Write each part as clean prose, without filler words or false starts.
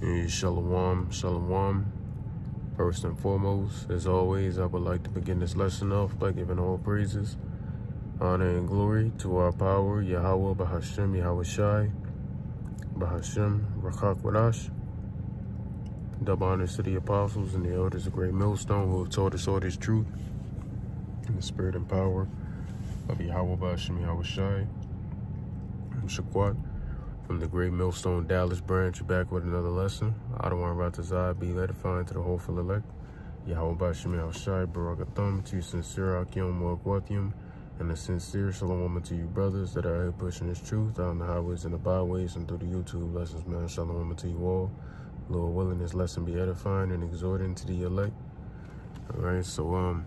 Shalom, shalom. First and foremost, as always, I would like to begin this lesson off by giving all praises, honor, and glory to our power, Yahweh, Bahashem, Yahweh Shai, Bahashem, Rakak Wadash. Double honors to the apostles and the elders of Great Millstone who have taught us all this truth in the spirit and power of Yahweh, Bahashem, Yahweh Shai. I'm Shaquat from the Great Millstone Dallas branch, back with another lesson. Adawan Ratazai, be edifying to the hopeful elect. Yahweh Bahashem Yahweh Shai, Barakathum, to you sincere Akim Muakwathium, and a sincere shalom to you brothers that are here pushing this truth down the highways and the byways and through the YouTube lessons, man. Shalom to you all. Lord willing, this lesson be edifying and exhorting to the elect. Alright, so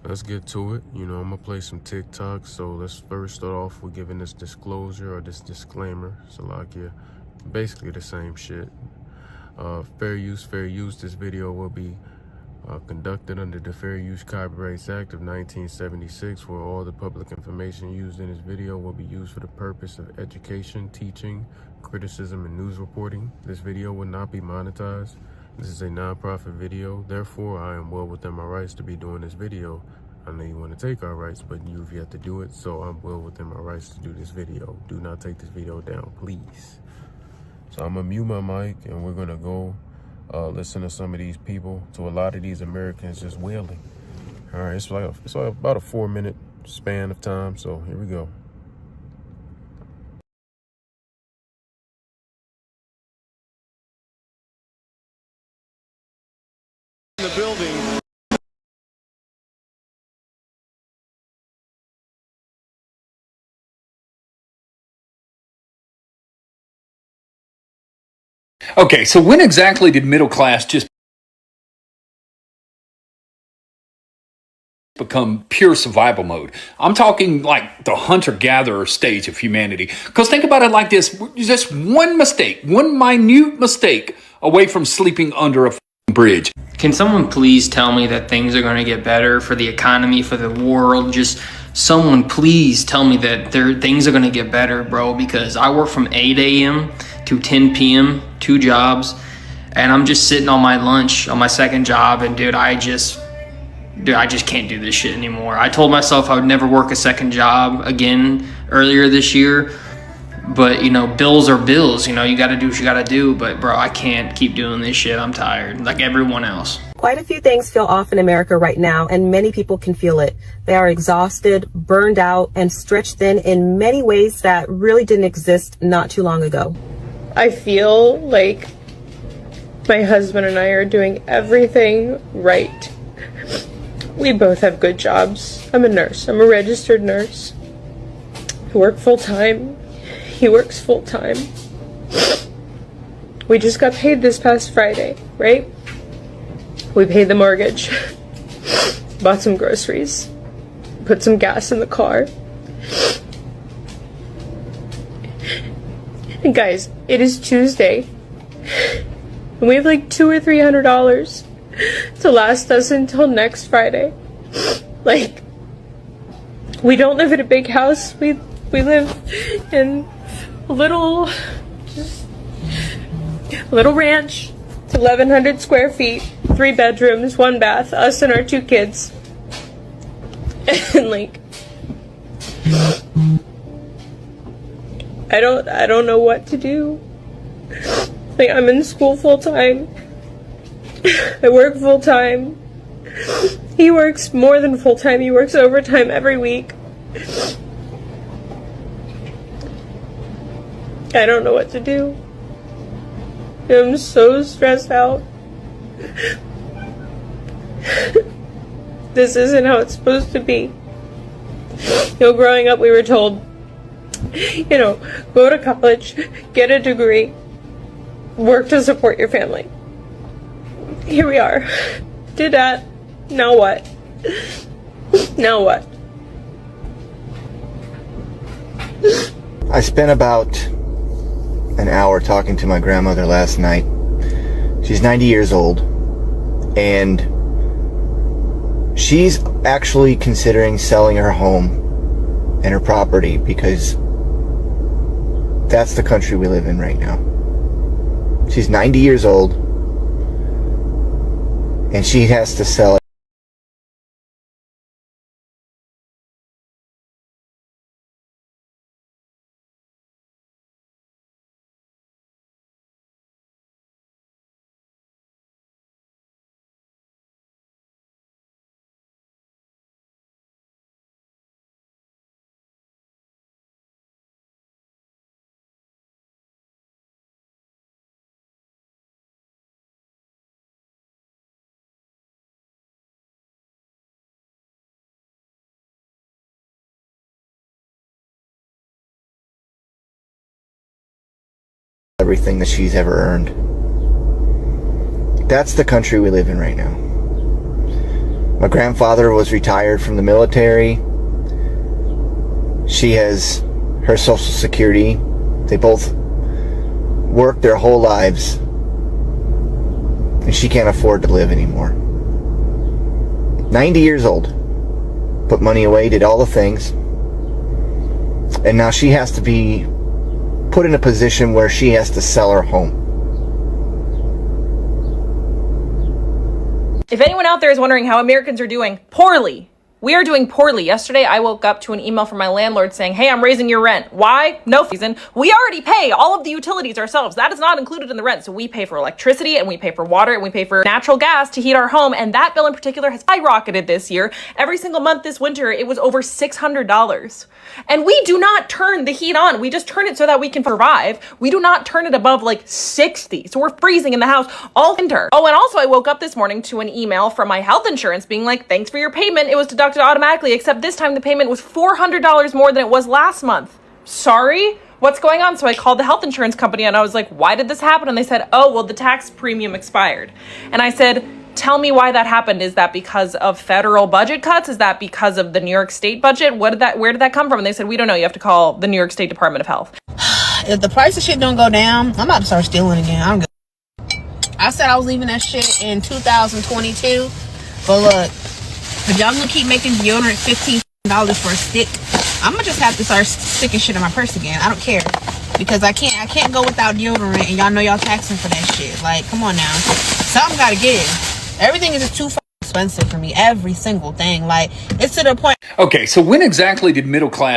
let's get to it. You know, I'm gonna play some TikTok, so let's first start off with giving this disclosure or this disclaimer. So like, yeah, basically the same shit. Fair use, fair use. This video will be conducted under the Fair Use Copyrights Act of 1976, where all the public information used in this video will be used for the purpose of education, teaching, criticism, and news reporting. This video will not be monetized. This is a non-profit video, therefore I am well within my rights to be doing this video. I know you want to take our rights, but you've yet to do it, so I'm well within my rights to do this video. Do not take this video down, please. So I'm gonna mute my mic and we're gonna go listen to some of these people, to a lot of these Americans just wailing. All right, it's like about a 4-minute span of time, so here we go. The building. Okay, so when exactly did middle class just become pure survival mode? I'm talking like the hunter-gatherer stage of humanity. Because think about it like this, just one mistake, one minute mistake away from sleeping under a bridge. Can someone please tell me that things are going to get better for the economy, for the world? Just someone please tell me that things are going to get better, bro, because I work from 8 a.m. to 10 p.m., 2 jobs, and I'm just sitting on my lunch on my second job, and dude, I just can't do this shit anymore. I told myself I would never work a second job again earlier this year, but, you know, bills are bills. You know, you got to do what you got to do. But, bro, I can't keep doing this shit. I'm tired, like everyone else. Quite a few things feel off in America right now, and many people can feel it. They are exhausted, burned out, and stretched thin in many ways that really didn't exist not too long ago. I feel like my husband and I are doing everything right. We both have good jobs. I'm a nurse. I'm a registered nurse. I work full-time. He works full-time. We just got paid this past Friday, right? We paid the mortgage, bought some groceries, put some gas in the car. And guys, it is Tuesday, and we have like $200 or $300 to last us until next Friday. Like, we don't live in a big house. We live in a little ranch. It's 1,100 square feet, 3 bedrooms, 1 bath, us and our 2 kids. And like, I don't know what to do. Like, I'm in school full time. I work full time. He works more than full time. He works overtime every week. I don't know what to do. I'm so stressed out. This isn't how it's supposed to be. You know, growing up we were told, you know, go to college, get a degree, work to support your family. Here we are. Did that. Now what? Now what? I spent about an hour talking to my grandmother last night. She's 90 years old, and she's actually considering selling her home and her property because that's the country we live in right now. She's 90 years old, and she has to sell everything that she's ever earned. That's the country we live in right now. My grandfather was retired from the military. She has her Social Security. They both worked their whole lives, and she can't afford to live anymore. 90 years old. Put money away, did all the things, and now she has to be put in a position where she has to sell her home. If anyone out there is wondering how Americans are doing, poorly. We are doing poorly. Yesterday, I woke up to an email from my landlord saying, hey, I'm raising your rent. Why? No reason. We already pay all of the utilities ourselves. That is not included in the rent. So we pay for electricity, and we pay for water, and we pay for natural gas to heat our home. And that bill in particular has skyrocketed this year. Every single month this winter, it was over $600. And we do not turn the heat on. We just turn it so that we can survive. We do not turn it above like 60. So we're freezing in the house all winter. Oh, and also I woke up this morning to an email from my health insurance being like, thanks for your payment. It was deducted automatically, except this time the payment was $400 more than it was last month. Sorry? What's going on? So I called the health insurance company and I was like, why did this happen? And they said, oh, well, the tax premium expired. And I said, tell me why that happened. Is that because of federal budget cuts? Is that because of the New York State budget? Where did that come from? And they said, we don't know. You have to call the New York State Department of Health. If the price of shit don't go down, I'm about to start stealing again. I'm good. I said I was leaving that shit in 2022, but look, if y'all gonna keep making deodorant $15 for a stick, I'm gonna just have to start sticking shit in my purse again. I don't care, because I can't go without deodorant, and y'all know y'all taxing for that shit. Like, come on now, something gotta give. Everything is just too expensive for me. Every single thing, like, it's to the point. Okay, so when exactly did middle class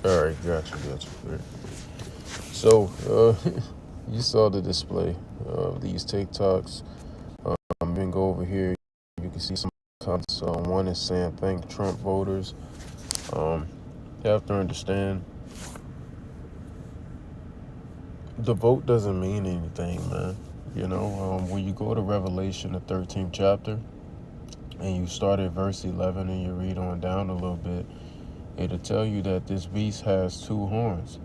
All right, gotcha. Great. So, you saw the display of these TikToks. I'm gonna go over here. You can see some comments. One is saying, thank Trump voters. You have to understand, the vote doesn't mean anything, man. You know, when you go to Revelation, the 13th chapter, and you start at verse 11 and you read on down a little bit, it'll tell you that this beast has two horns,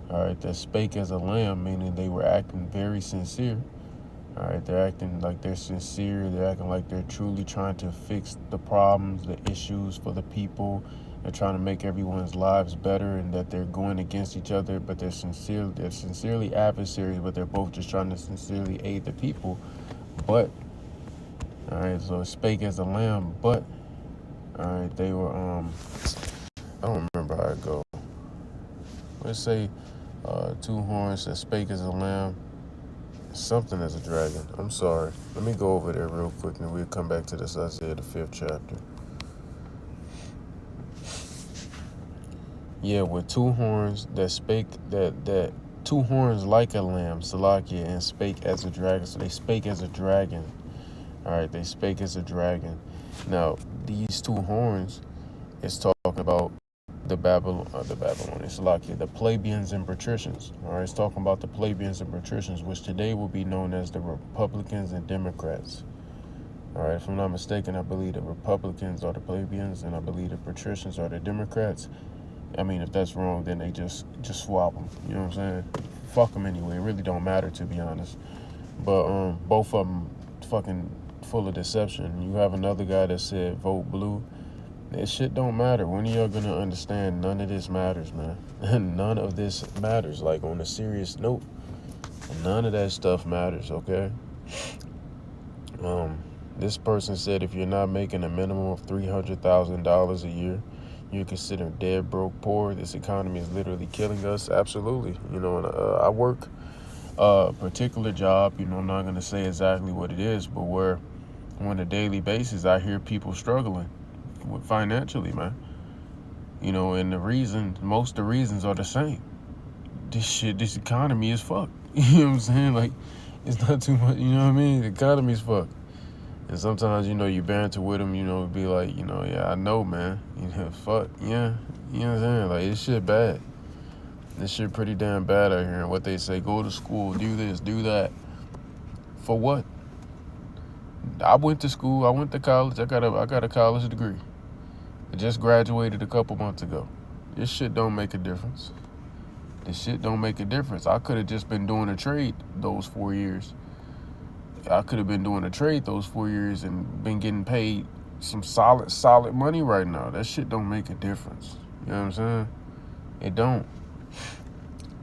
all right, that spake as a lamb, meaning they were acting very sincere. All right, they're acting like they're sincere. They're acting like they're truly trying to fix the problems, the issues for the people. They're trying to make everyone's lives better, and that they're going against each other, but they're sincerely adversaries, but they're both just trying to sincerely aid the people. But, all right, so it spake as a lamb, but, all right, they were, I don't remember how it goes. Let's say two horns that spake as a lamb, something as a dragon. I'm sorry. Let me go over there real quick and we'll come back to this Isaiah, the 5th chapter. Yeah, with two horns that spake, that two horns like a lamb, Salakia, and spake as a dragon. So they spake as a dragon. All right, they spake as a dragon. Now, these two horns is talking about the Babylonians, Salakia, the plebeians and patricians. All right, it's talking about the plebeians and patricians, which today will be known as the Republicans and Democrats. All right, if I'm not mistaken, I believe the Republicans are the plebeians, and I believe the patricians are the Democrats. I mean, if that's wrong, then they just swap them. You know what I'm saying? Fuck them anyway. It really don't matter, to be honest. But both of them fucking full of deception. You have another guy that said vote blue. That shit don't matter. When are y'all gonna understand none of this matters, man? None of this matters. Like, on a serious note, none of that stuff matters, okay? This person said if you're not making a minimum of $300,000 a year, you're considered dead, broke, poor. This economy is literally killing us. Absolutely. You know, and I work a particular job, you know, I'm not going to say exactly what it is, but where on a daily basis I hear people struggling financially, man. You know, and most of the reasons are the same. This economy is fucked. You know what I'm saying? Like, it's not too much, you know what I mean? The economy's fucked. And sometimes, you know, you banter with them, you know, be like, you know, yeah, I know, man. You know, fuck, yeah. You know what I'm saying? Like, this shit bad. This shit pretty damn bad out here. And what they say, go to school, do this, do that. For what? I went to school, I went to college, I got a college degree. I just graduated a couple months ago. This shit don't make a difference. This shit don't make a difference. I could have just been doing a trade those 4 years. I could have been doing a trade those 4 years and been getting paid some solid money right now. That shit don't make a difference. You know what I'm saying? It don't.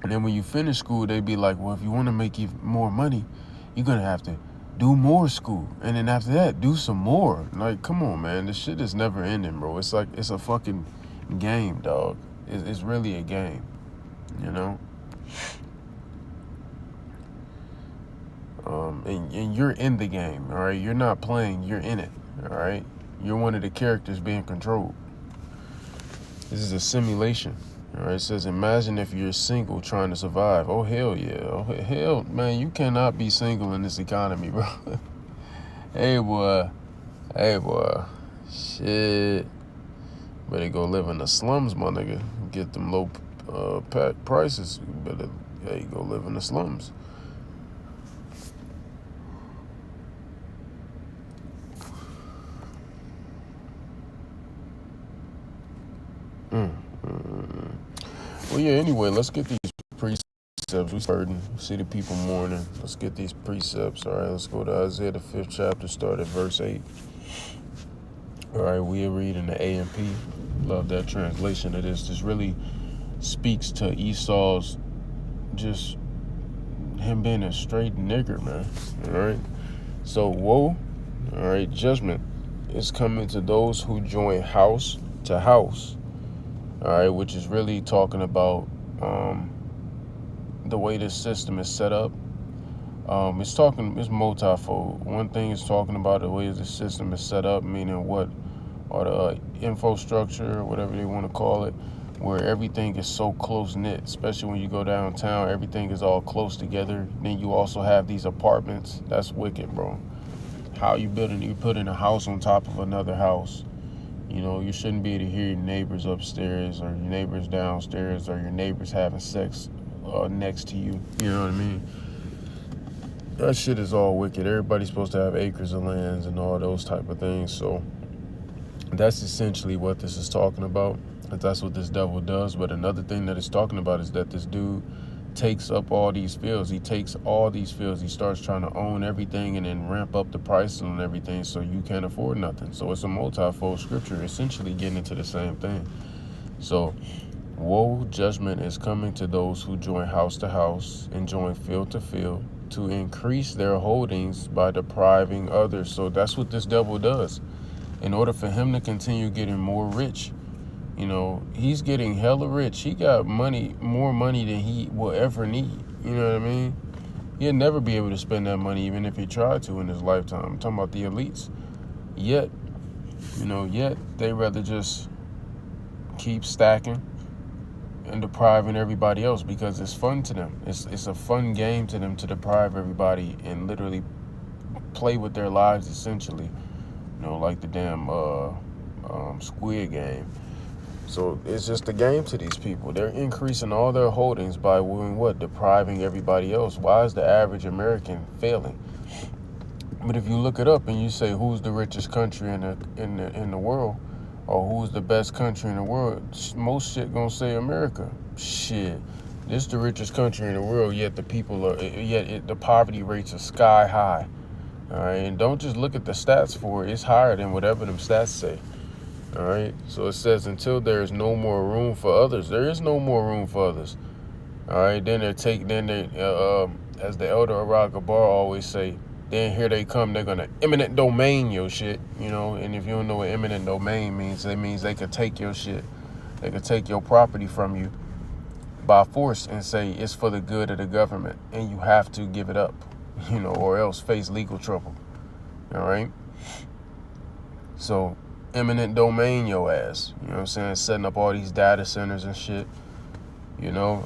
And then when you finish school, they be like, well, if you want to make even more money, you're going to have to do more school. And then after that, do some more. Like, come on, man. This shit is never ending, bro. It's like, it's a fucking game, dog. It's really a game, you know? And you're in the game, all right? You're not playing, you're in it, all right? You're one of the characters being controlled. This is a simulation, all right? It says, imagine if you're single trying to survive. Oh, hell yeah. Oh, hell, man, you cannot be single in this economy, bro. Hey, boy. Shit. Better go live in the slums, my nigga. Get them low prices. You better, hey, go live in the slums. Well, yeah, anyway, let's get these precepts. We starting, see the people mourning. Let's get these precepts. All right, let's go to Isaiah, the 5th chapter, start at verse 8. All right, we'll read in the AMP. Love that translation of this. This really speaks to Esau's, just him being a straight nigger, man. All right, so woe, all right, judgment is coming to those who join house to house. All right, which is really talking about the way this system is set up. It's multifold. One thing is talking about the way the system is set up, meaning what, or the infrastructure, or whatever they want to call it, where everything is so close knit. Especially when you go downtown, everything is all close together. Then you also have these apartments. That's wicked, bro. How you putting a house on top of another house. You know, you shouldn't be able to hear your neighbors upstairs or your neighbors downstairs or your neighbors having sex next to you. You know what I mean? That shit is all wicked. Everybody's supposed to have acres of lands and all those type of things. So that's essentially what this is talking about. That's what this devil does. But another thing that it's talking about is that this dude takes up all these fields. He takes all these fields. He starts trying to own everything and then ramp up the prices on everything so you can't afford nothing. So it's a multifold scripture, essentially getting into the same thing. So woe, judgment is coming to those who join house to house and join field to field to increase their holdings by depriving others. So that's what this devil does. In order for him to continue getting more rich, you know, he's getting hella rich. He got money, more money than he will ever need. You know what I mean? He'll never be able to spend that money, even if he tried to in his lifetime. I'm talking about the elites. Yet they rather just keep stacking and depriving everybody else because it's fun to them. It's a fun game to them to deprive everybody and literally play with their lives, essentially. You know, like the damn Squid Game. So it's just a game to these people. They're increasing all their holdings by doing what? Depriving everybody else. Why is the average American failing? But if you look it up and you say who's the richest country in the world, or who's the best country in the world, most shit gonna say America. Shit, This is the richest country in the world, yet the the poverty rates are sky high. All right, and don't just look at the stats for it. It's higher than whatever them stats say. All right, so it says until there is no more room for others, there is no more room for others. All right, then as the elder Arag Gabar always say, then here they come, they're gonna eminent domain your shit, you know. And if you don't know what eminent domain means, it means they could take your shit, they could take your property from you by force and say it's for the good of the government, and you have to give it up, you know, or else face legal trouble. All right. So eminent domain your ass, you know what I'm saying? Setting up all these data centers and shit. You know,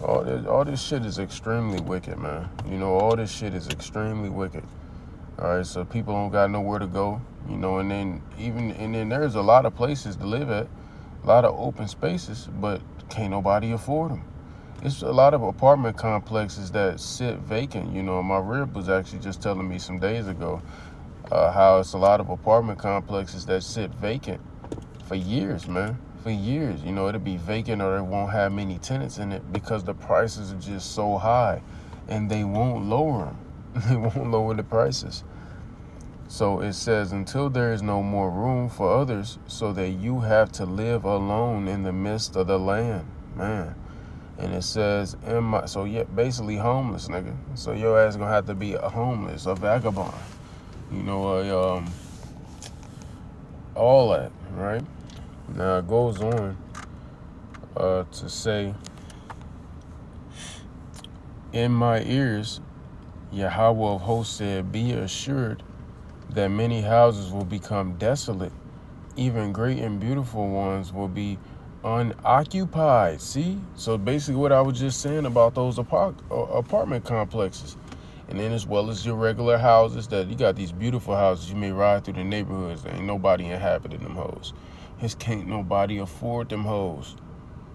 all this shit is extremely wicked, man. You know, all this shit is extremely wicked. All right, so people don't got nowhere to go, you know, and then there's a lot of places to live at, a lot of open spaces, but can't nobody afford them. It's a lot of apartment complexes that sit vacant. You know, my rib was actually just telling me some days ago how it's a lot of apartment complexes that sit vacant for years, man. For years, you know, it'll be vacant or it won't have many tenants in it because the prices are just so high, and they won't lower them. They won't lower the prices. So it says, until there is no more room for others, so that you have to live alone in the midst of the land, man. And it says, so yeah, basically homeless, nigga. So your ass gonna have to be a homeless, a vagabond, you know, all that, right? Now it goes on to say, in my ears, Yahweh of hosts said, be assured that many houses will become desolate. Even great and beautiful ones will be unoccupied. See? So basically what I was just saying about those apartment complexes. And then as well as your regular houses, that you got these beautiful houses, you may ride through the neighborhoods, there ain't nobody inhabiting them hoes. Just can't nobody afford them hoes.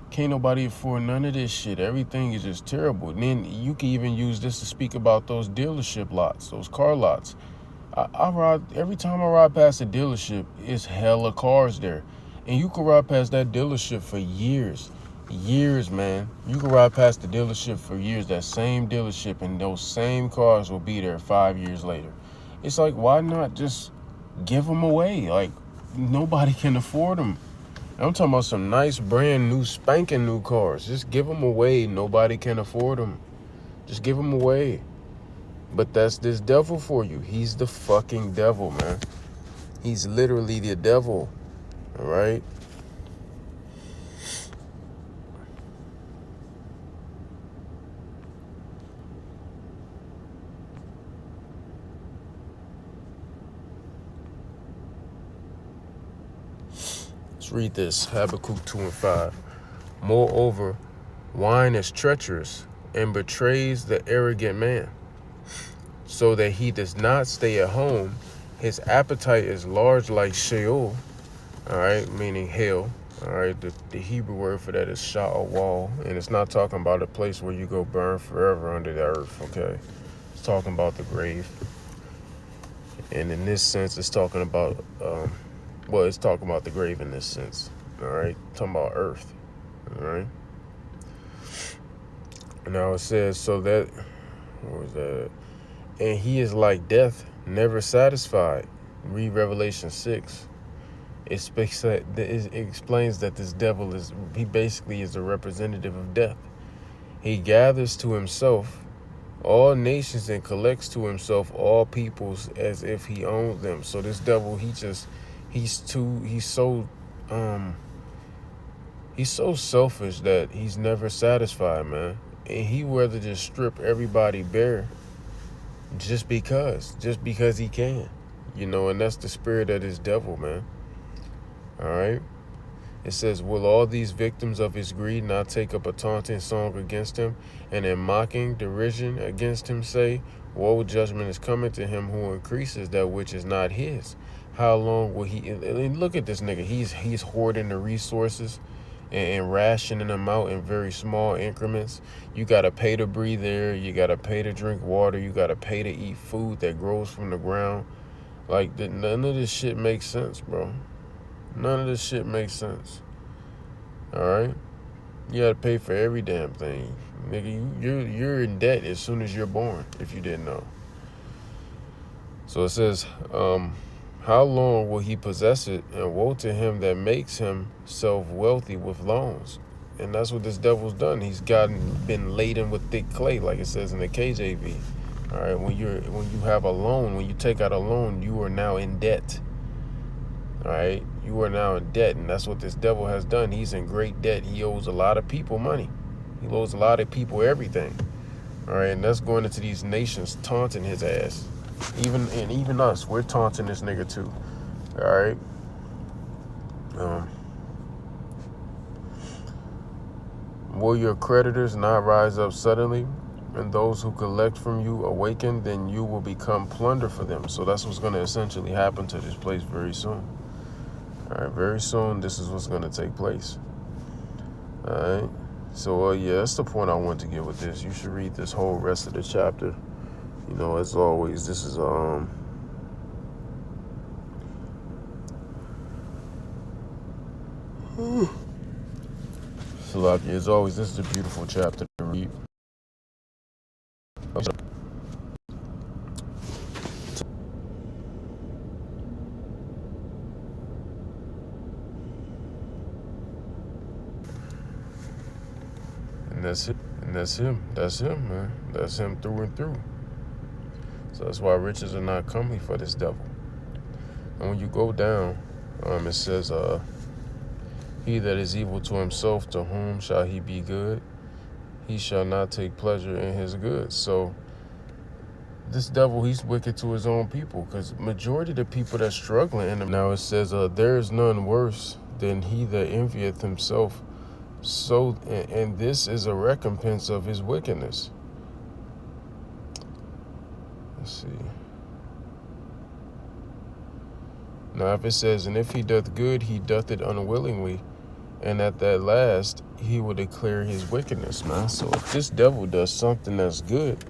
Can't nobody afford none of this shit. Everything is just terrible. And then you can even use this to speak about those dealership lots, those car lots. I ride, every time I ride past a dealership, it's hella cars there. And you can ride past that dealership for years. Years, man. You can ride past the dealership for years, that same dealership, and those same cars will be there 5 years later. It's like, why not just give them away? Like, nobody can afford them. I'm talking about some nice, brand new, spanking new cars. Just give them away. Nobody can afford them. Just give them away. But that's this devil for you. He's the fucking devil, man. He's literally the devil. All right? Let's read this. Habakkuk 2:5. Moreover, wine is treacherous and betrays the arrogant man, so that he does not stay at home. His appetite is large like Sheol, all right, meaning hell. All right, the Hebrew word for that is Sha'awal, and it's not talking about a place where you go burn forever under the earth, okay? It's talking about the grave. And in this sense, it's talking about, it's talking about the grave in this sense, all right? Talking about earth, all right? Now it says, so that, what was that? And he is like death, never satisfied. Read Revelation 6. It explains that this devil he basically is a representative of death. He gathers to himself all nations and collects to himself all peoples as if he owns them. So this devil, he's so selfish that he's never satisfied, man. And he rather just strip everybody bare just because he can, you know, and that's the spirit of this devil, man. All right. It says, will all these victims of his greed not take up a taunting song against him, and in mocking derision against him say, woe, judgment is coming to him who increases that which is not his. How long will he? And look at this nigga. He's hoarding the resources and rationing them out in very small increments. You got to pay to breathe air. You got to pay to drink water. You got to pay to eat food that grows from the ground. Like, none of this shit makes sense, bro. None of this shit makes sense. All right? You gotta pay for every damn thing. Nigga, you're in debt as soon as you're born, if you didn't know. So it says, how long will he possess it? And woe to him that makes himself wealthy with loans. And that's what this devil's done. He's been laden with thick clay, like it says in the KJV. All right, when you have a loan, when you take out a loan, you are now in debt. All right, you are now in debt, and that's what this devil has done. He's in great debt. He owes a lot of people money. He owes a lot of people everything. All right, and that's going into these nations taunting his ass. Even us, we're taunting this nigga too. All right. Will your creditors not rise up suddenly, and those who collect from you awaken? Then you will become plunder for them. So that's what's going to essentially happen to this place very soon. All right, very soon, this is what's going to take place. All right. So yeah, that's the point I want to get with this. You should read this whole rest of the chapter. You know, as always, this is Salaki, as always, this is a beautiful chapter to read. And that's it. And that's him. That's him, man. That's him through and through. So that's why riches are not comely for this devil. And when you go down, it says, he that is evil to himself, to whom shall he be good? He shall not take pleasure in his goods. So this devil, he's wicked to his own people, because majority of the people that's struggling in him. Now it says, there is none worse than he that envieth himself. So, and this is a recompense of his wickedness. Let's see. Now, if it says, and if he doth good, he doth it unwillingly, and at that last, he will declare his wickedness, man. So if this devil does something that's good,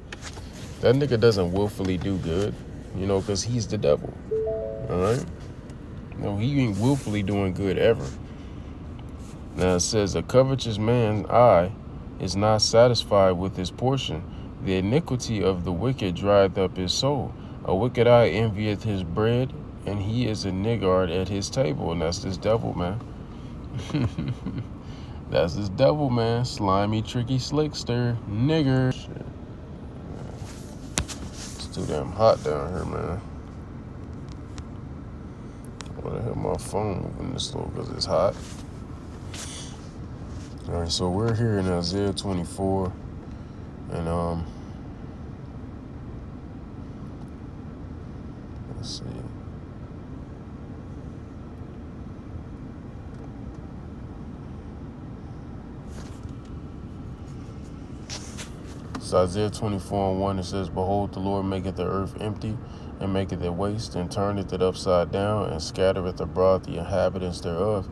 that nigga doesn't willfully do good, you know, because he's the devil, all right? No, he ain't willfully doing good ever. Now it says, a covetous man's eye is not satisfied with his portion. The iniquity of the wicked drieth up his soul. A wicked eye envieth his bread, and he is a niggard at his table. And that's this devil, man. That's this devil, man. Slimy, tricky, slickster, nigger. Shit. It's too damn hot down here, man. I want to hit my phone moving this slow because it's hot. All right, so we're here in Isaiah 24, and let's see. It's Isaiah 24:1. It says, behold, the Lord maketh the earth empty, and maketh it waste, and turneth it upside down, and scattereth abroad the inhabitants thereof.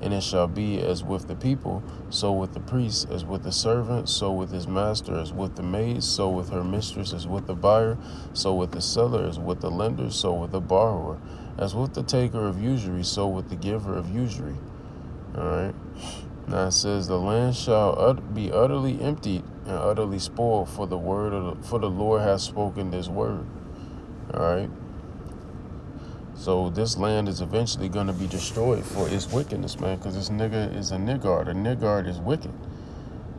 And it shall be as with the people, so with the priest, as with the servant, so with his master, as with the maid, so with her mistress, as with the buyer, so with the seller, as with the lender, so with the borrower, as with the taker of usury, so with the giver of usury. All right. Now it says, the land shall be utterly emptied and utterly spoiled, for the Lord has spoken this word. All right. So this land is eventually going to be destroyed for its wickedness, man, because this nigga is a niggard. A niggard is wicked.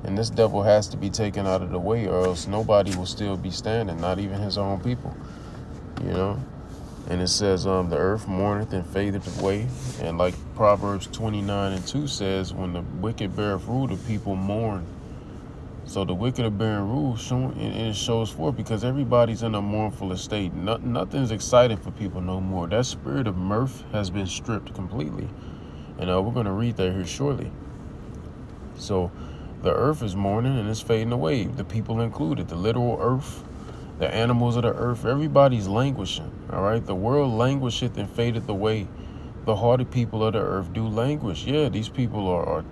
And this devil has to be taken out of the way, or else nobody will still be standing, not even his own people, you know. And it says, the earth mourneth and fadeth away. And like Proverbs 29:2 says, when the wicked beareth rule, the people mourn. So the wicked are bearing rule, and it shows forth, because everybody's in a mournful estate. Nothing's exciting for people no more. That spirit of mirth has been stripped completely. And we're going to read that here shortly. So the earth is mourning and it's fading away, the people included, the literal earth, the animals of the earth, everybody's languishing, all right? The world languisheth and fadeth away. The hardy people of the earth do languish. Yeah, these people are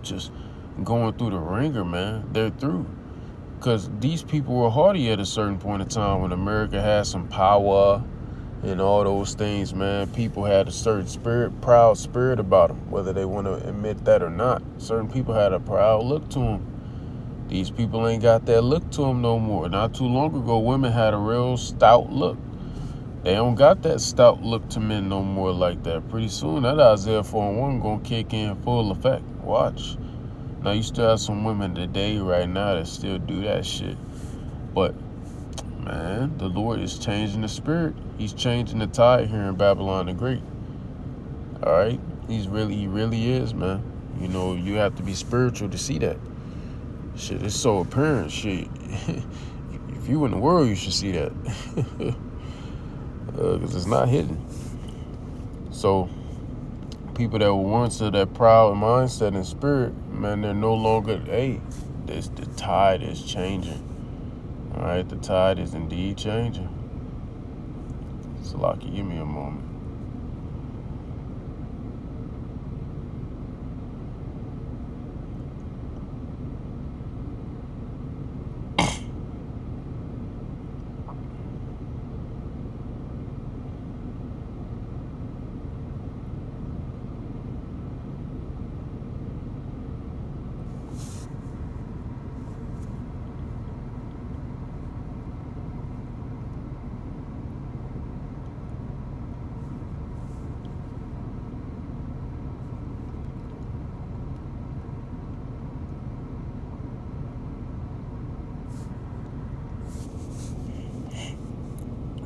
just going through the ringer, man. They're through, because these people were hardy at a certain point in time when America had some power and all those things, man. People had a certain spirit, proud spirit about them, whether they want to admit that or not. Certain people had a proud look to them. These people ain't got that look to them no more. Not too long ago, women had a real stout look. They don't got that stout look to men no more like that. Pretty soon, that Isaiah 4:1 gonna kick in full effect. Watch. Now, you still have some women today, right now, that still do that shit. But, man, the Lord is changing the spirit. He's changing the tide here in Babylon the Great. All right? He really is, man. You know, you have to be spiritual to see that. Shit, it's so apparent. Shit, if you in the world, you should see that. Because it's not hidden. So, people that were once of that proud mindset and spirit, man, they're no longer, hey, the tide is changing. All right, the tide is indeed changing. Salaki, give me a moment.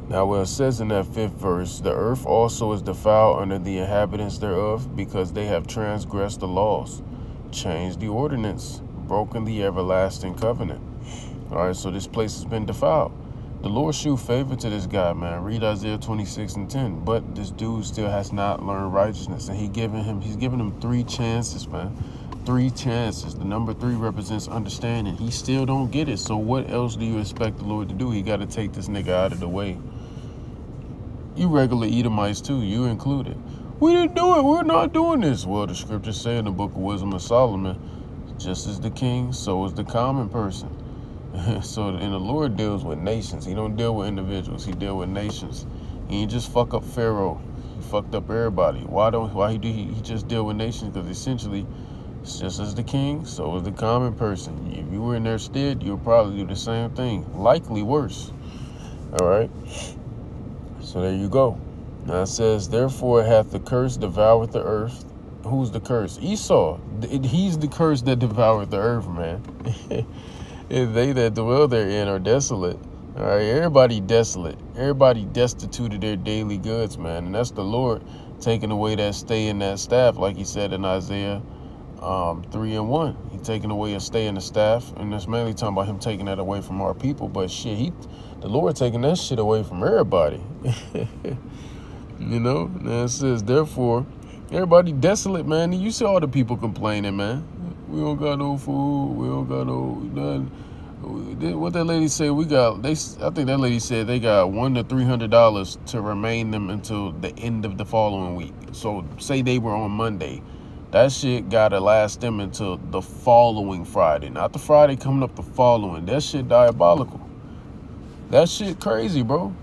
Now, where it says in that 5th verse, the earth also is defiled under the inhabitants thereof, because they have transgressed the laws, changed the ordinance, broken the everlasting covenant. All right, so this place has been defiled. The Lord shewed favor to this guy, man. Read Isaiah 26:10. But this dude still has not learned righteousness, and he's giving him 3 chances, man. 3 chances. The number 3 represents understanding. He still don't get it. So what else do you expect the Lord to do? He got to take this nigga out of the way. You regular Edomites too, you included. We didn't do it. We're not doing this. Well, the scriptures say in the book of Wisdom of Solomon, just as the king, so is the common person. So, and the Lord deals with nations. He don't deal with individuals. He deal with nations. He ain't just fuck up Pharaoh. He fucked up everybody. Why he just deal with nations? Because essentially, it's just as the king, so is the common person. If you were in their stead, you'll probably do the same thing. Likely worse. All right. So there you go. Now it says, therefore hath the curse devoured the earth. Who's the curse? Esau. He's the curse that devoured the earth, man. If they that dwell therein are desolate. All right, everybody desolate. Everybody destitute of their daily goods, man. And that's the Lord taking away that stay in that staff, like he said in Isaiah 3:1. He taking away a stay in the staff. And that's mainly talking about him taking that away from our people. But shit, the Lord taking that shit away from everybody. You know? Now it says, therefore, everybody desolate, man. You see all the people complaining, man. We don't got no food. We don't got no nothing. What that lady said, I think that lady said they got $100 to $300 to remain them until the end of the following week. So say they were on Monday. That shit gotta last them until the following Friday. Not the Friday coming up, the following. That shit diabolical. That shit crazy, bro.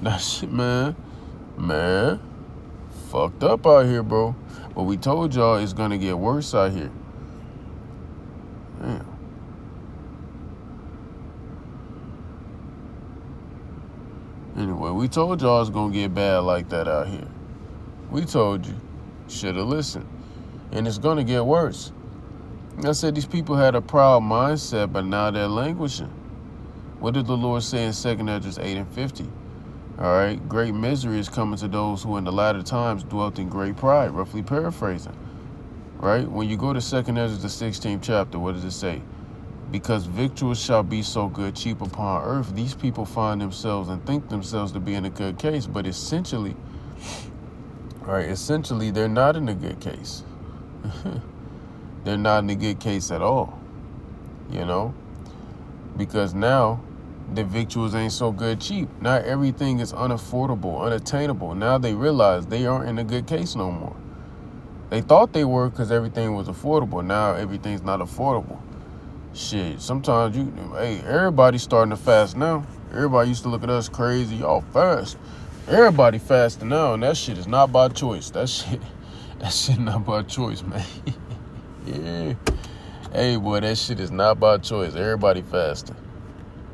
That shit, man, fucked up out here, bro. But we told y'all it's gonna get worse out here. Damn. Anyway, we told y'all it's gonna get bad like that out here. We told you. Should've listened. And it's gonna get worse. I said these people had a proud mindset, but now they're languishing. What did the Lord say in 2 Esdras 8:50? All right, great misery is coming to those who in the latter times dwelt in great pride, roughly paraphrasing. Right? When you go to 2 Esdras, the 16th chapter, what does it say? Because victuals shall be so good, cheap upon earth, these people find themselves and think themselves to be in a good case, but essentially, they're not in a good case. They're not in a good case at all, you know, because now the victuals ain't so good cheap. Now everything is unaffordable, unattainable. Now they realize they aren't in a good case no more. They thought they were because everything was affordable. Now everything's not affordable. Shit, sometimes everybody's starting to fast now. Everybody used to look at us crazy, y'all fast. Everybody fasting now, and that shit is not by choice. That shit not by choice, man. Yeah. Hey, boy, that shit is not by choice. Everybody fasting.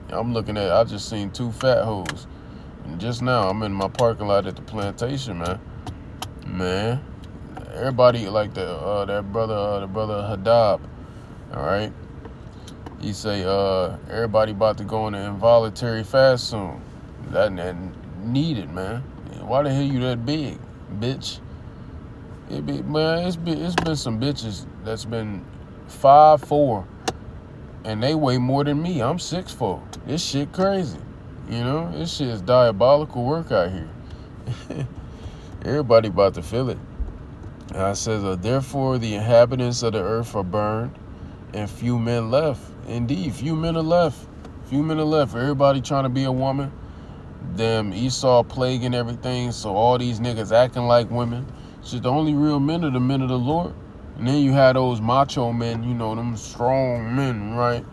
I'm looking at, I just seen 2 fat hoes. And just now, I'm in my parking lot at the plantation, man. Man, everybody like that brother, the brother Hadab, all right? He say, everybody about to go on an involuntary fast soon. That needed, man. Why the hell you that big, bitch? Man, it's been some bitches that's been 5'4", and they weigh more than me. I'm 6'4". This shit crazy. You know, this shit is diabolical work out here. Everybody about to feel it. It says, therefore the inhabitants of the earth are burned, and few men left. Indeed, few men are left. Few men are left. Everybody trying to be a woman. Them Esau plaguing everything, so all these niggas acting like women. Shit, the only real men are the men of the Lord. And then you had those macho men, you know, them strong men, right?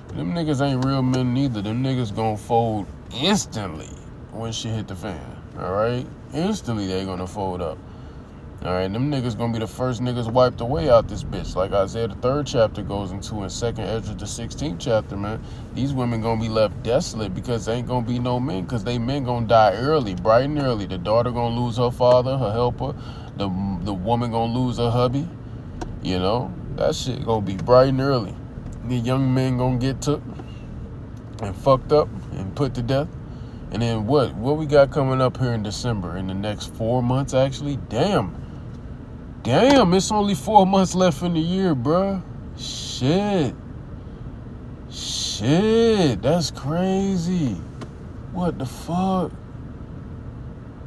Them niggas ain't real men neither. Them niggas gonna fold instantly when shit hit the fan, all right? Instantly they gonna fold up. All right, them niggas gonna be the first niggas wiped away out this bitch. Like Isaiah the 3rd chapter goes into, in 2nd Ezra the 16th chapter, man. These women gonna be left desolate because there ain't gonna be no men, because they men gonna die early, bright and early. The daughter gonna lose her father, her helper. The woman gonna lose her hubby. You know, that shit gonna be bright and early. The young men gonna get took and fucked up and put to death. And then what we got coming up here in December, in the next 4 months, actually? Damn, it's only 4 months left in the year, bruh. Shit, that's crazy. What the fuck?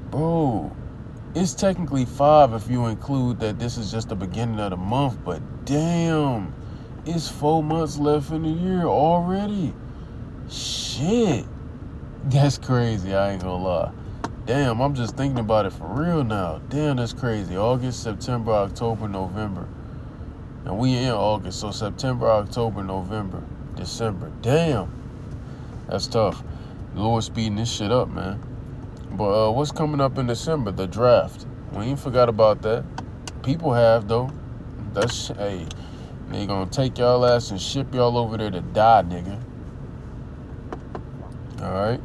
Bro, it's technically 5 if you include that this is just the beginning of the month, but damn, it's 4 months left in the year already. Shit, that's crazy, I ain't gonna lie. Damn, I'm just thinking about it for real now. Damn, that's crazy. August, September, October, November. And we in August, so September, October, November, December. Damn, that's tough. The Lord speeding this shit up, man. But what's coming up in December? The draft. We ain't forgot about that. People have, though. That's, hey, they gonna take y'all ass and ship y'all over there to die, nigga. All right?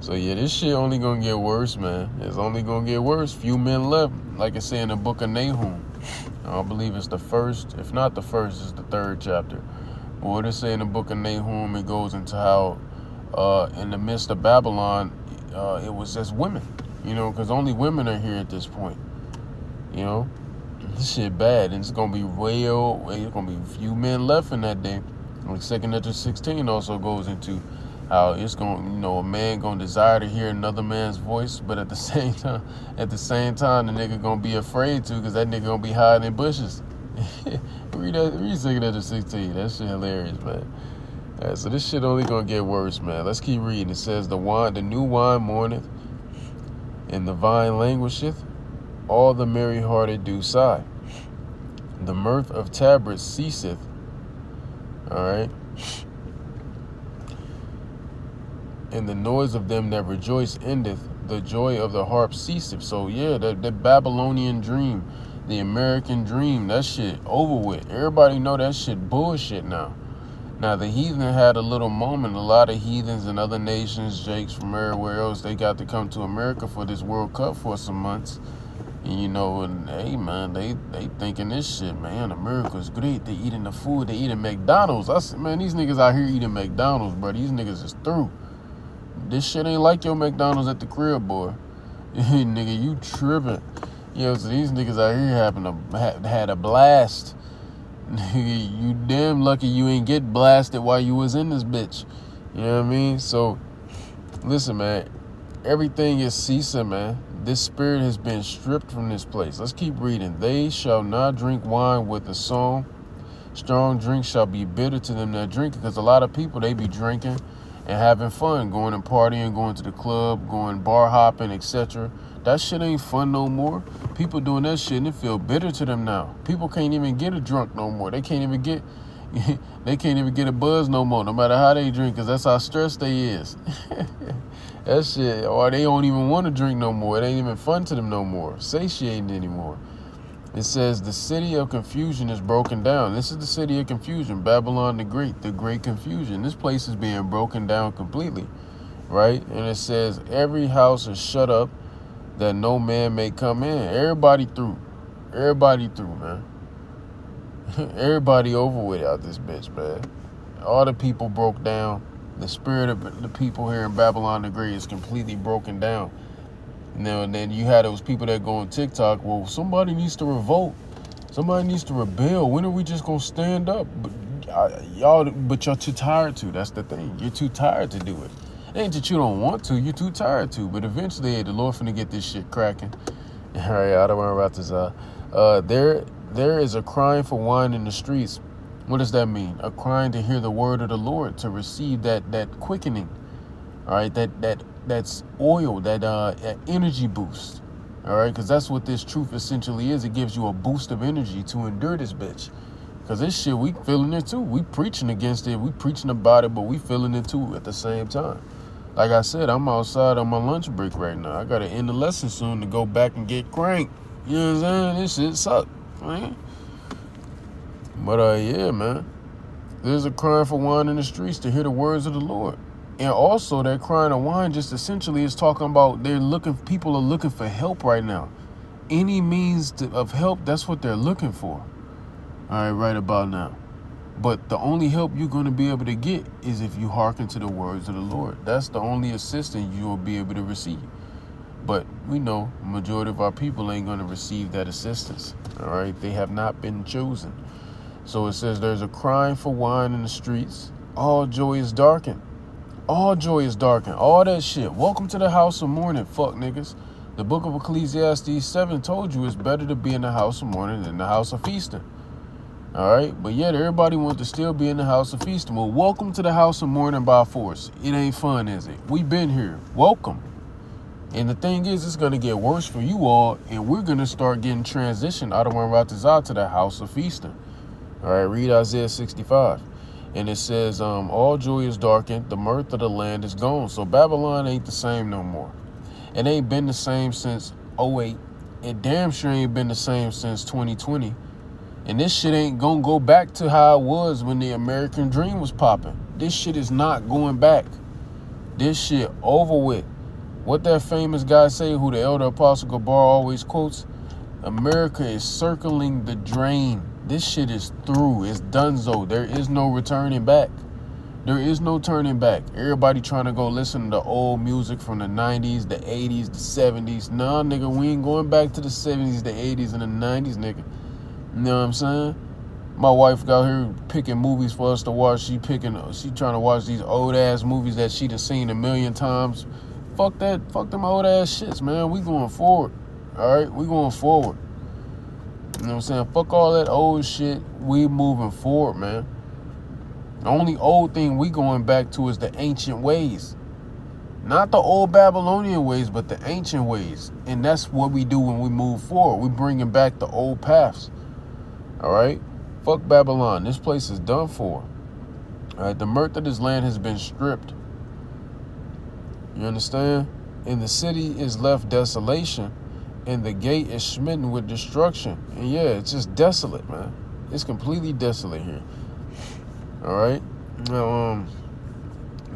So, yeah, this shit only gonna get worse, man. It's only gonna get worse. Few men left. Like I say in the book of Nahum. I believe it's the 1st. If not the 1st, it's the 3rd chapter. But what it say in the book of Nahum, it goes into how in the midst of Babylon, it was just women. You know, because only women are here at this point. You know? This shit bad. And it's gonna be it's gonna be few men left in that day. Like 2nd Ezra 16 also goes into how it's going, you know, a man gonna desire to hear another man's voice, but at the same time, the nigga gonna be afraid to, because that nigga gonna be hiding in bushes. read 2nd Ezra 16. That shit hilarious, man. All right, so this shit only gonna get worse, man. Let's keep reading. It says, the new wine mourneth, and the vine languisheth, all the merry-hearted do sigh. The mirth of tabrets ceaseth. All right. And the noise of them that rejoice endeth, the joy of the harp ceaseth. So yeah, that Babylonian dream, the American dream, that shit over with. Everybody know that shit bullshit now. Now the heathen had a little moment. A lot of heathens and other nations, Jakes from everywhere else, they got to come to America for this World Cup for some months. And, you know, and hey man, they thinking this shit, man, America's great. They eating the food, they eating McDonald's. I said, man, these niggas out here eating McDonald's, bro. These niggas is through. This shit ain't like your McDonald's at the crib, boy. Nigga, you tripping. You know, so these niggas out here had a blast. Nigga, you damn lucky you ain't get blasted while you was in this bitch. You know what I mean? So, listen, man. Everything is ceasing, man. This spirit has been stripped from this place. Let's keep reading. They shall not drink wine with a song. Strong drink shall be bitter to them that drink it. Because a lot of people, they be drinking and having fun, going and partying, going to the club, going bar hopping, etc. That shit ain't fun no more. People doing that shit and it feel bitter to them now. People can't even get a drunk no more. They can't even get a buzz no more, no matter how they drink, because that's how stressed they is. That shit, or they don't even want to drink no more. It ain't even fun to them no more. Satiating anymore. It says the city of confusion is broken down. This is the city of confusion, Babylon the Great Confusion. This place is being broken down completely, right? And it says every house is shut up that no man may come in. Everybody through, man. Everybody over with out this bitch, man. All the people broke down. The spirit of the people here in Babylon the Great is completely broken down. And then you had those people that go on TikTok, well, somebody needs to revolt. Somebody needs to rebel. When are we just going to stand up? But you're too tired to. That's the thing. You're too tired to do it. It ain't that you don't want to. You're too tired to. But eventually, the Lord finna get this shit cracking. All right, I don't worry about this. There is a crying for wine in the streets. What does that mean? A crying to hear the word of the Lord, to receive that quickening. All right, that's oil, that energy boost. All right, because that's what this truth essentially is. It gives you a boost of energy to endure this bitch. Because this shit, we feeling it too. We preaching against it. We preaching about it, but we feeling it too at the same time. Like I said, I'm outside on my lunch break right now. I got to end the lesson soon to go back and get cranked. You know what I'm saying? This shit suck, man. But yeah, man. There's a crying for wine in the streets to hear the words of the Lord. And also that crying of wine just essentially is talking about people are looking for help right now. Any means of help, that's what they're looking for. All right, right about now. But the only help you're going to be able to get is if you hearken to the words of the Lord. That's the only assistance you will be able to receive. But we know the majority of our people ain't going to receive that assistance. All right, they have not been chosen. So it says there's a crying for wine in the streets. All joy is darkened. All joy is darkened. All that shit. Welcome to the house of mourning, fuck niggas. The book of Ecclesiastes 7 told you it's better to be in the house of mourning than the house of feasting. All right? But yet everybody wants to still be in the house of feasting. Well, welcome to the house of mourning by force. It ain't fun, is it? We been here. Welcome. And the thing is, it's going to get worse for you all, and we're going to start getting transitioned out of Ratazah to the house of feasting. All right, read Isaiah 65. And it says, all joy is darkened, the mirth of the land is gone. So Babylon ain't the same no more. It ain't been the same since 2008. It damn sure ain't been the same since 2020. And this shit ain't gonna go back to how it was when the American dream was popping. This shit is not going back. This shit over with. What that famous guy say, who the elder apostle Gabar always quotes, America is circling the drain. This shit is through. It's donezo. There is no returning back. There is no turning back. Everybody trying to go listen to old music from the 90s, the 80s, the 70s. Nah, nigga, we ain't going back to the 70s, the 80s, and the 90s, nigga. You know what I'm saying? My wife got here picking movies for us to watch. She trying to watch these old-ass movies that she done seen a million times. Fuck that. Fuck them old-ass shits, man. We going forward. All right? We going forward. You know what I'm saying? Fuck all that old shit. We moving forward, man. The only old thing we going back to is the ancient ways. Not the old Babylonian ways, but the ancient ways. And that's what we do when we move forward. We bringing back the old paths. All right? Fuck Babylon. This place is done for. All right? The mirth of this land has been stripped. You understand? And the city is left desolation. And the gate is smitten with destruction. And yeah, it's just desolate, man. It's completely desolate here. All right? Now,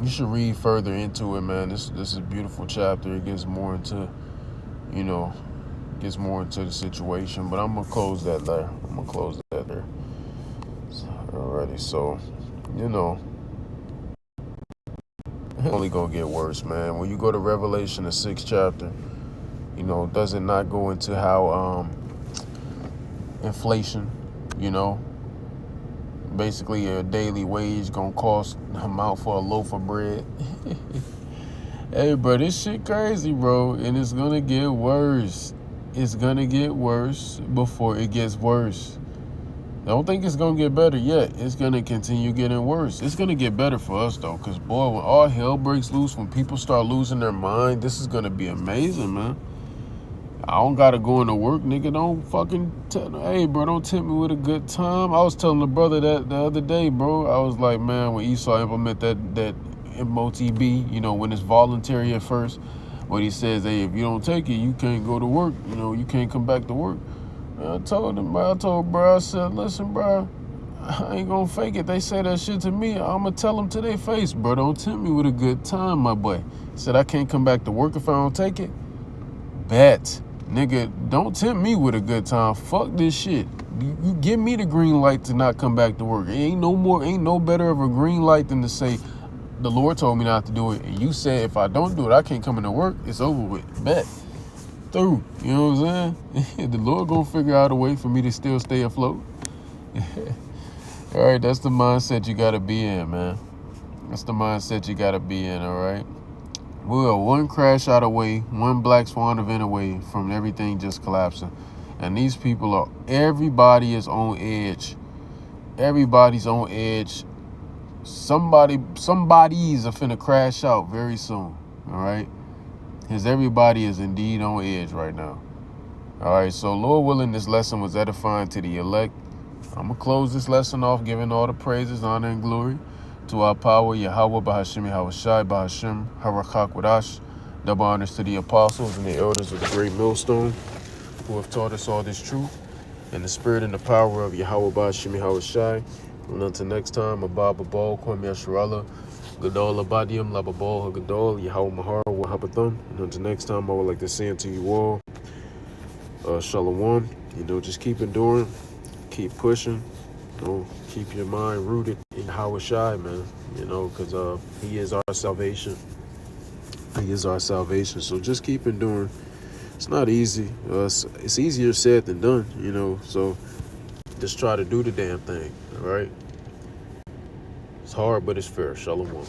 you should read further into it, man. This is a beautiful chapter. It gets more into, the situation. But I'm going to close that there. Alrighty, so, it's only going to get worse, man. When you go to Revelation, the 6th chapter, does it not go into how inflation, basically a daily wage gonna cost a amount for a loaf of bread? Hey, bro, this shit crazy, bro, and it's gonna get worse. It's gonna get worse before it gets worse. I don't think it's gonna get better yet. It's gonna continue getting worse. It's gonna get better for us though, because boy, when all hell breaks loose, when people start losing their mind, this is gonna be amazing, man. I don't gotta go into work, nigga. Don't fucking hey, bro, don't tempt me with a good time. I was telling the brother that the other day, bro. I was like, man, when Esau implement that MOTB, you know, when it's voluntary at first, when he says, hey, if you don't take it, you can't go to work, you know, you can't come back to work. And I told him, bro, I said, listen, bro, I ain't gonna fake it. They say that shit to me, I'm gonna tell them to their face, bro, don't tempt me with a good time, my boy. He said, I can't come back to work if I don't take it. Bet. Nigga, don't tempt me with a good time. Fuck this shit. You give me the green light to not come back to work. Ain't no better of a green light than to say, the Lord told me not to do it, and you said if I don't do it, I can't come into work. It's over with. Bet. Through. You know what I'm saying? The Lord gonna figure out a way for me to still stay afloat. All right, that's the mindset you gotta be in, man. That's the mindset you gotta be in, all right? We are one crash out away, one black swan event away from everything just collapsing. And these people are, everybody is on edge. Everybody's on edge. Somebody's are finna crash out very soon, all right? Because everybody is indeed on edge right now. All right, so Lord willing, this lesson was edifying to the elect. I'm going to close this lesson off giving all the praises, honor, and glory to our power, Yahweh, Bahashim, Yahweh Shai, Bahashim, Harakak Wadash. Double honors to the apostles and the elders of the great millstone who have taught us all this truth and the spirit and the power of Yahweh, Bahashim, Yahweh Shai. And until next time, Abba Babal, Kwame Asharala, Gadol Abadium, Lababal, Gadol, Yahweh Mahar, Wahabathun. And until next time, I would like to say unto you all, Shalom. You know, just keep enduring, keep pushing, you know, keep your mind rooted in Yahweh Shai, man, you know, because he is our salvation. He is our salvation. So just keep enduring. It's not easy. It's easier said than done, you know, so just try to do the damn thing, all right? It's hard, but it's fair. Shalom.